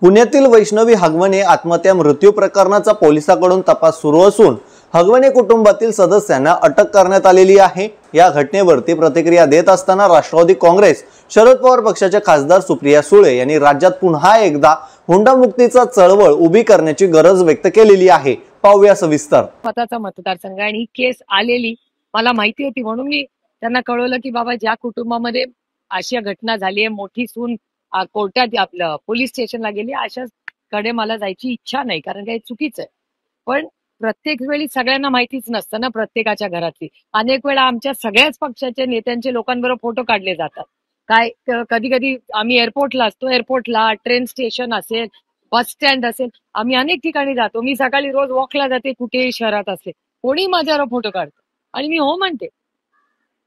पुण्यातील वैष्णवी हगवणे आत्महत्या मृत्यू प्रकरणाचा पोलिसांकडून तपास सुरू असून हगवणे कुटुंबातील सदस्यांना अटक करण्यात आलेली आहे। या घटनेवरती प्रतिक्रिया देत असताना राष्ट्रवादी काँग्रेस शरद पवार पक्षाचे खासदार सुप्रिया सुळे यांनी राज्यात पुन्हा एकदा हुंडामुक्तीचा चळवळ उभी करण्याची गरज व्यक्त केलेली आहे। पाहूया सविस्तर। स्वतःचा मतदारसंघ आणि ही केस आलेली मला माहिती होती, म्हणून मी त्यांना कळवलं की बाबा ज्या कुटुंबामध्ये अशा घटना झाली आहे, मोठी सून कोर्टात आपलं पोलीस स्टेशनला गेली, अशाकडे मला जायची इच्छा नाही, कारण काही चुकीचं आहे। पण प्रत्येक वेळी सगळ्यांना माहितीच नसतं ना प्रत्येकाच्या घरातली। अनेक वेळा आमच्या सगळ्याच पक्षाच्या नेत्यांचे लोकांबरोबर फोटो काढले जातात। काय कधी कधी आम्ही एअरपोर्टला असतो, एअरपोर्टला ट्रेन स्टेशन असेल, बस स्टँड असेल, आम्ही अनेक ठिकाणी जातो। मी सकाळी रोज वॉकला जाते, कुठेही शहरात असेल, कोणी माझ्यावर फोटो काढतो आणि मी हो म्हणते,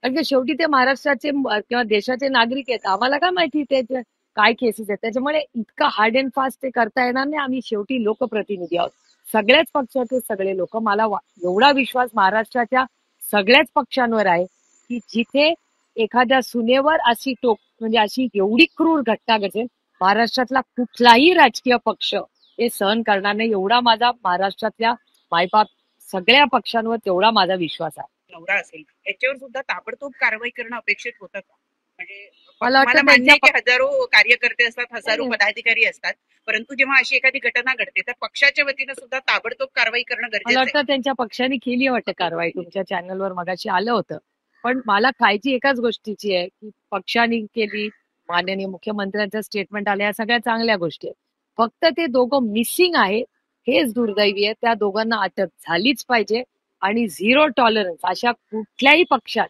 कारण शेवटी ते महाराष्ट्राचे किंवा देशाचे नागरिक आहेत। आम्हाला काय माहिती त्याचे काय केसेस आहेत, त्याच्यामुळे इतका हार्ड अँड फास्ट ते करता येणार नाही। आम्ही शेवटी लोकप्रतिनिधी आहोत, सगळ्याच पक्षाचे सगळे लोक। मला एवढा विश्वास महाराष्ट्राच्या सगळ्याच पक्षांवर आहे की जिथे एखाद्या सुनेवर अशी म्हणजे अशी एवढी क्रूर घटना घडेल, महाराष्ट्रातला कुठलाही राजकीय पक्ष हे सहन करणार नाही, एवढा माझा महाराष्ट्रातल्या मायबाप सगळ्या पक्षांवर तेवढा माझा विश्वास आहे। नवरा असेल याच्यावर सुद्धा ताबडतोब कारवाई करणं अपेक्षित होतं का? म्हणजे मला वाटतं मान्य आहे की हजारो कार्यकर्ते असतात, हजारो पदाधिकारी असतात, परंतु जेव्हा अशी एखादी घटना घडते तर पक्षाच्या वतीनं सुद्धा ताबडतोब कारवाई करणं गरजेचं आहे। मला वाटतं त्यांच्या पक्षाने केली वाटतं कारवाई, तुमच्या चॅनलवर मगाशी आलं होतं। पण मला काळजी एकाच गोष्टीची आहे की पक्षाने केली, माननीय मुख्यमंत्र्यांचं स्टेटमेंट आलं, या सगळ्या चांगल्या गोष्टी आहेत। फक्त ते दोघं मिसिंग आहेत, हेच दुर्दैवी आहे। त्या दोघांना अटक झालीच पाहिजे आणि झिरो टॉलरन्स अशा कुठल्याही पक्षात,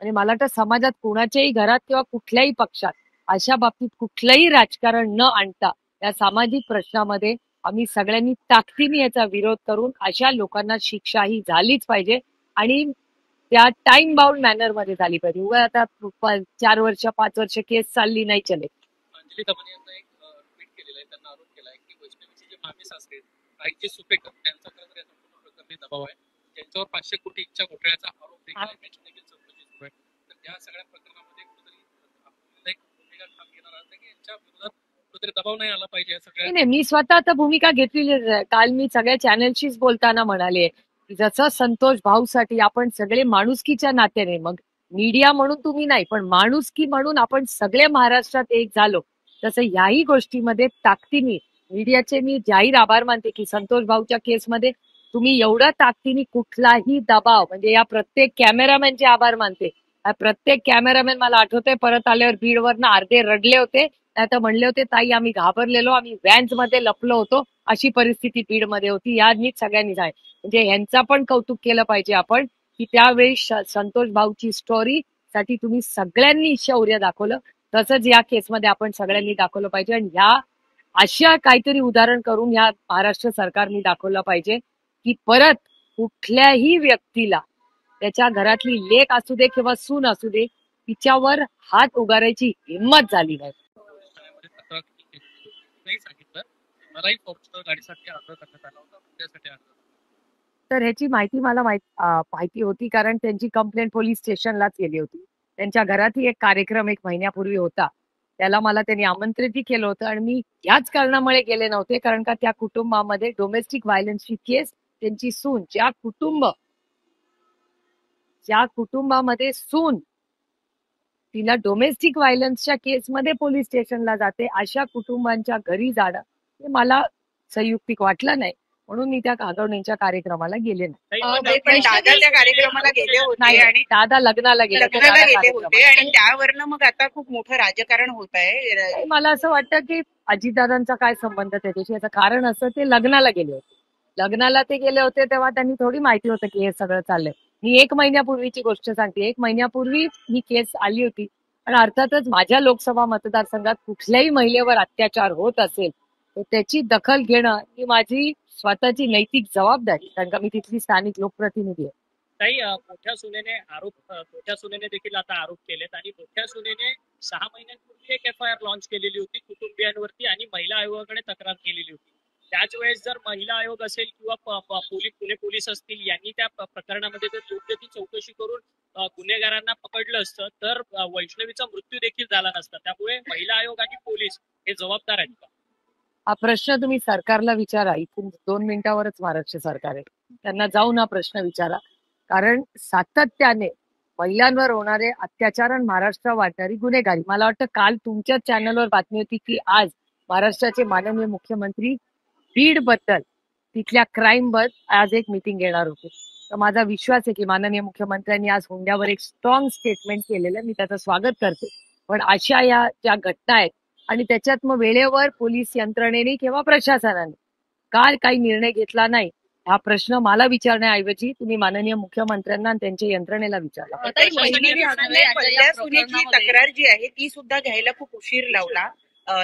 आणि मला वाटतं समाजात कुणाच्याही घरात किंवा कुठल्याही पक्षात अशा बाबतीत कुठलंही राजकारण न आणता या सामाजिक प्रश्नामध्ये आम्ही सगळ्यांनी ताकदीने याचा विरोध करून अशा लोकांना शिक्षा ही झालीच पाहिजे आणि त्या टाइम बाउंड मॅनर मध्ये झाली पाहिजे। उगा आता 4 वर्ष 5 वर्ष केस चालली नाही चले। अंजली दमन यांना एक ट्विट केलेलं आहे, त्यांना आरोप केलाय की वैष्णवीचे जे मामे सासरे राईचे सुपेकर त्यांचा खरं या संपूर्ण प्रकरणी दबाव आहे, ज्यांच्यावर 500 कोटीच्या घोटाळ्याचा आरोप देखील आहे, त्याची देखील चौकशी सुरू आहे। तर त्या सगळ्या प्रकरणामध्ये कुठेतरी एक भूमिका ठाम घेणार आहे की यांच्या विरोधात कुठेतरी दबाव नाही आला पाहिजे या सगळ्या। नाही, मी स्वतः आता भूमिका घेतलेली आहे। काल मी सगळ्या चॅनलशीच बोलताना म्हणाले की जसं संतोष भाऊसाठी आपण सगळे माणुसकीच्या नात्याने, मग मीडिया म्हणून तुम्ही नाही पण माणुसकी म्हणून आपण सगळे महाराष्ट्रात एक झालो, तसं याही गोष्टीमध्ये ताकदीने मीडियाचे मी जाहीर आभार मानते की संतोष भाऊच्या केसमध्ये तुम्ही एवढ्या ताकदीने कुठलाही दबाव, म्हणजे या प्रत्येक कॅमेरामॅनचे आभार मानते। प्रत्येक कॅमेरामॅन मला आठवतंय परत आल्यावर बीडवरनं अर्धे रडले होते, नाही तर म्हणले होते ताई आम्ही घाबरलेलो, आम्ही व्हॅन्स मध्ये लपलो होतो, अशी परिस्थिती बीडमध्ये होती। यानीच सगळ्यांनी जाय, म्हणजे यांचा पण कौतुक केलं पाहिजे आपण की त्यावेळी संतोष भाऊची स्टोरी साठी तुम्ही सगळ्यांनी शौर्य दाखवलं, तसंच या केसमध्ये आपण सगळ्यांनी दाखवलं पाहिजे। आणि ह्या अशा काहीतरी उदाहरण करून या महाराष्ट्र सरकारने दाखवलं पाहिजे की परत कुठल्याही व्यक्तीला, त्याच्या घरातली लेक असू दे किंवा सून असू दे, तिच्यावर हात उगारायची हिंमत झाली नाही। मलाही फॉर्च्युनर गाडीसाठी अर्ज करण्यात आला होता, त्यासाठी अर्ज। तर ह्याची माहिती मला माहिती होती, कारण त्यांची कंप्लेंट पोलीस स्टेशनलाच गेली होती। त्यांच्या घरातही एक कार्यक्रम 1 महिन्यापूर्वी होता, त्याला मला त्यांनी आमंत्रितही केलं होतं आणि मी याच कारणामुळे गेले नव्हते, कारण का त्या कुटुंबामध्ये डोमेस्टिक व्हायलन्सची केस, त्यांची सून, ज्या कुटुंबामध्ये सून तिला डोमेस्टिक व्हायलन्सच्या केसमध्ये पोलीस स्टेशनला जाते, अशा कुटुंबांच्या घरी जाणं हे मला संयुक्तिक वाटलं नाही, म्हणून मी त्या हगवणेंच्या कार्यक्रमाला गेले नाही। पण दादा त्या कार्यक्रमाला गेले होते आणि दादा लग्नाला गेले होते आणि त्यावरनं मग आता खूप मोठं राजकारण होत आहे। मला असं वाटतं की अजितदादांचा काय संबंध त्याच्याशी, याचं कारण असं ते लग्नाला गेले होते। लग्नाला ते गेले होते तेव्हा त्यांनी थोडी माहिती होतं की हे सगळं चाललंय। मी 1 महिन्यापूर्वीची गोष्ट सांगते, 1 महिन्यापूर्वी ही केस आली होती आणि अर्थातच माझ्या लोकसभा मतदारसंघात कुठल्याही महिलेवर अत्याचार होत असेल तर त्याची दखल घेणं ही माझी स्वतःची नैतिक जबाबदारी, कारण का मी तिथली स्थानिक लोकप्रतिनिधी आहे। ताई, मोठ्या सुनेने देखील आता आरोप केलेत आणि मोठ्या सुनेने 6 महिन्यांपूर्वी एक FIR लॉन्च केलेली होती कुटुंबियांवरती आणि महिला आयोगाकडे तक्रार केलेली होती। त्याच वेळेस जर महिला आयोग असेल किंवा पुणे पोलीस असतील, यांनी त्या प्रकरणामध्ये जर योग्य ती चौकशी करून गुन्हेगारांना पकडलं असतं तर वैष्णवीचा मृत्यू देखील झाला नसता। त्यामुळे महिला आयोग आणि पोलीस हे जबाबदार आहेत का? हा प्रश्न तुम्ही सरकारला विचारा. इथून 2 मिनिटावरच महाराष्ट्र सरकार आहे. त्यांना जाऊन हा प्रश्न विचारा. कारण सातत्याने महिलांवर होणारे अत्याचार आणि महाराष्ट्र वाटणारी गुन्हेगारी. मला वाटतं काल तुमच्याच चॅनलवर बातमी होती की आज महाराष्ट्राचे माननीय मुख्यमंत्री बीड बद्दल, तिथल्या क्राईम बद्दल आज एक मीटिंग घेणार होते. तर माझा विश्वास आहे की माननीय मुख्यमंत्र्यांनी आज हुंड्यावर एक स्ट्रॉंग स्टेटमेंट केलेलं आहे. मी त्याचं स्वागत करते. पण अशा या ज्या घटना आहेत आणि त्याच्यात मग वेळेवर पोलीस यंत्रणेने किंवा प्रशासनाने काल काही निर्णय घेतला नाही, हा प्रश्न मला विचारण्याऐवजी तुम्ही माननीय मुख्यमंत्र्यांना आणि त्यांच्या यंत्रणेला विचारला. पहिल्या सुनेची तक्रार जी आहे ती सुद्धा घ्यायला खूप उशीर लावला.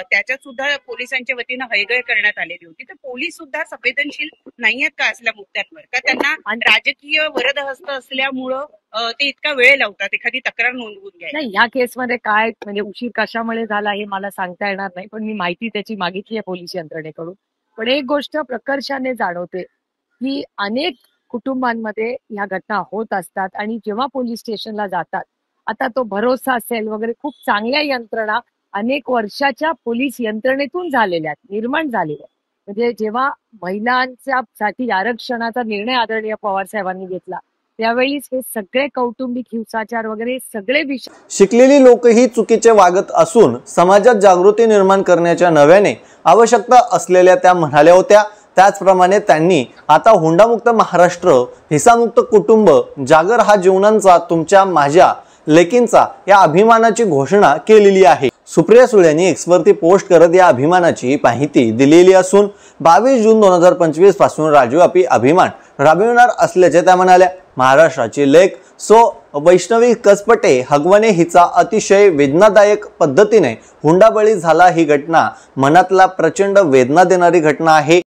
त्याच्यात सुद्धा पोलिसांच्या वतीनं हयगय करण्यात आलेली होती. तर पोलीस सुद्धा संवेदनशील नाहीयेत का असल्या मुद्द्यांवर? का त्यांना राजकीय वरदहस्त असल्यामुळं ते इतका वेळ लावतात एखादी तक्रार नोंदवून घ्यायला? नाही, ह्या केसमध्ये काय म्हणजे उशीर कशामुळे झाला हे मला सांगता येणार नाही, पण मी माहिती त्याची मागितली आहे पोलीस यंत्रणेकडून. पण एक गोष्ट प्रकर्षाने जाणवते की अनेक कुटुंबांमध्ये ह्या घटना होत असतात आणि जेव्हा पोलीस स्टेशनला जातात, आता तो भरोसा असेल वगैरे खूप चांगल्या यंत्रणा अनेक वर्षाच्या पोलीस यंत्रणेतून झालेल्या आहेत, निर्माण झालेल्या आहेत. म्हणजे जेव्हा महिलांच्या साठी आरक्षणाचा निर्णय आदरणीय पवार साहेबांनी घेतला त्यावेळीच हे सगळे कौटुंबिक हिंसाचार वगैरे सगळे विषय. शिकलेली लोकही चुकीचे वागत असून समाजात जागृती निर्माण करण्याच्या नव्याने आवश्यकता असलेल्या त्या म्हणाल्या होत्या. त्याचप्रमाणे त्यांनी आता हुंडामुक्त महाराष्ट्र, हिंसामुक्त कुटुंब, जागर हा जीवनांचा तुमच्या माझ्या लेकींचा या अभिमानाची घोषणा केलेली आहे. सुप्रिया सुळे यांनी एक्सवरती पोस्ट करत या अभिमानाची माहिती दिलेली असून 22 जून 2025 पासून राज्यव्यापी अभिमान राबविणार असल्याचे त्या म्हणाल्या. महाराष्ट्राची लेक वैष्णवी कसपटे हगवणे हिचा अतिशय वेदनादायक पद्धतीने हुंडाबळी झाला. ही घटना मनातला प्रचंड वेदना देणारी घटना आहे.